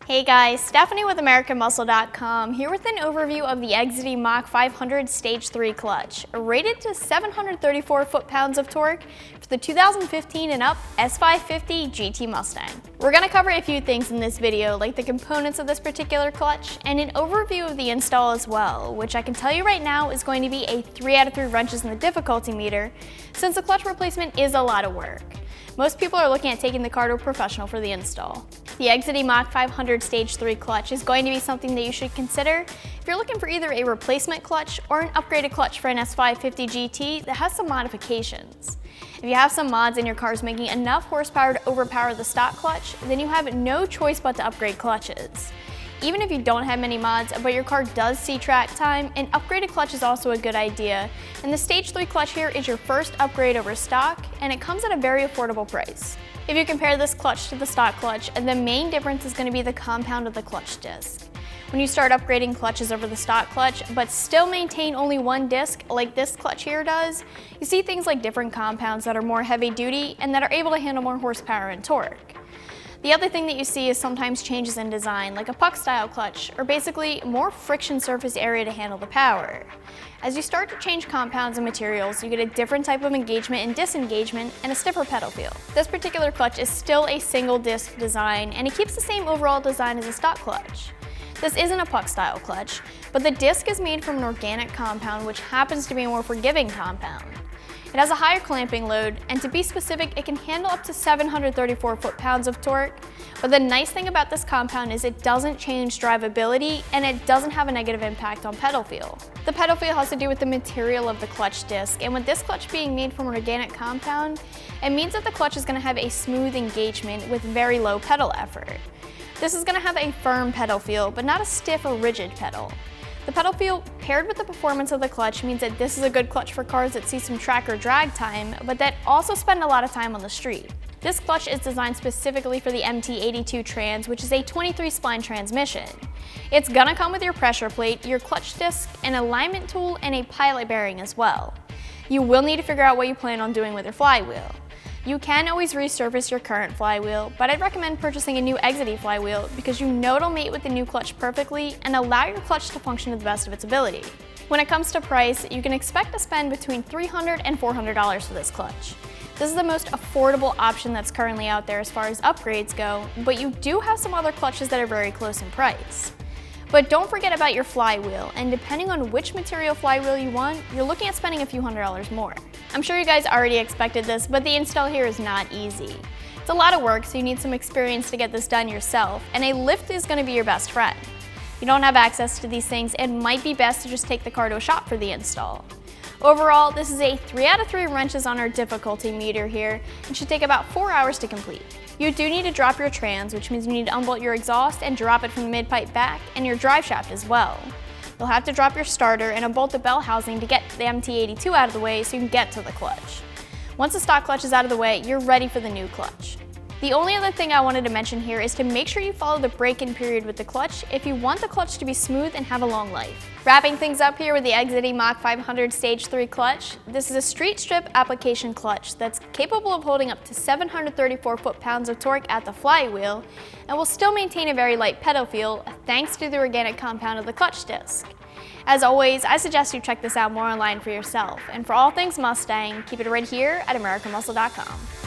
Hey guys, Stephanie with AmericanMuscle.com here with an overview of the Exedy Mach 500 Stage 3 clutch, rated to 734 foot-pounds of torque for the 2015 and up S550 GT Mustang. We're going to cover a few things in this video, like the components of this particular clutch, and an overview of the install as well, which I can tell you right now is going to be a 3 out of 3 wrenches in the difficulty meter, since the clutch replacement is a lot of work. Most people are looking at taking the car to a professional for the install. The Exedy Mach 500 Stage 3 clutch is going to be something that you should consider if you're looking for either a replacement clutch or an upgraded clutch for an S550 GT that has some modifications. If you have some mods in your cars making enough horsepower to overpower the stock clutch, then you have no choice but to upgrade clutches. Even if you don't have many mods, but your car does see track time, an upgraded clutch is also a good idea. And the Stage 3 clutch here is your first upgrade over stock, and it comes at a very affordable price. If you compare this clutch to the stock clutch, the main difference is going to be the compound of the clutch disc. When you start upgrading clutches over the stock clutch, but still maintain only one disc like this clutch here does, you see things like different compounds that are more heavy duty and that are able to handle more horsepower and torque. The other thing that you see is sometimes changes in design, like a puck style clutch, or basically more friction surface area to handle the power. As you start to change compounds and materials, you get a different type of engagement and disengagement and a stiffer pedal feel. This particular clutch is still a single disc design, and it keeps the same overall design as a stock clutch. This isn't a puck style clutch, but the disc is made from an organic compound which happens to be a more forgiving compound. It has a higher clamping load, and to be specific, it can handle up to 734 foot-pounds of torque, but the nice thing about this compound is it doesn't change drivability and it doesn't have a negative impact on pedal feel. The pedal feel has to do with the material of the clutch disc, and with this clutch being made from an organic compound, it means that the clutch is going to have a smooth engagement with very low pedal effort. This is going to have a firm pedal feel, but not a stiff or rigid pedal. The pedal feel paired with the performance of the clutch means that this is a good clutch for cars that see some track or drag time, but that also spend a lot of time on the street. This clutch is designed specifically for the MT82 Trans, which is a 23-spline transmission. It's gonna come with your pressure plate, your clutch disc, an alignment tool, and a pilot bearing as well. You will need to figure out what you plan on doing with your flywheel. You can always resurface your current flywheel, but I'd recommend purchasing a new Exedy flywheel because you know it'll mate with the new clutch perfectly and allow your clutch to function to the best of its ability. When it comes to price, you can expect to spend between $300 and $400 for this clutch. This is the most affordable option that's currently out there as far as upgrades go, but you do have some other clutches that are very close in price. But don't forget about your flywheel, and depending on which material flywheel you want, you're looking at spending a few $100s more. I'm sure you guys already expected this, but the install here is not easy. It's a lot of work, so you need some experience to get this done yourself, and a lift is going to be your best friend. If you don't have access to these things, it might be best to just take the car to a shop for the install. Overall, this is a 3 out of 3 wrenches on our difficulty meter here and should take about 4 hours to complete. You do need to drop your trans, which means you need to unbolt your exhaust and drop it from the mid-pipe back, and your drive shaft as well. You'll have to drop your starter and unbolt the bell housing to get the MT82 out of the way so you can get to the clutch. Once the stock clutch is out of the way, you're ready for the new clutch. The only other thing I wanted to mention here is to make sure you follow the break-in period with the clutch if you want the clutch to be smooth and have a long life. Wrapping things up here with the Exedy Mach 500 Stage 3 clutch, this is a street strip application clutch that's capable of holding up to 734 foot-pounds of torque at the flywheel and will still maintain a very light pedal feel thanks to the organic compound of the clutch disc. As always, I suggest you check this out more online for yourself, and for all things Mustang, keep it right here at AmericanMuscle.com.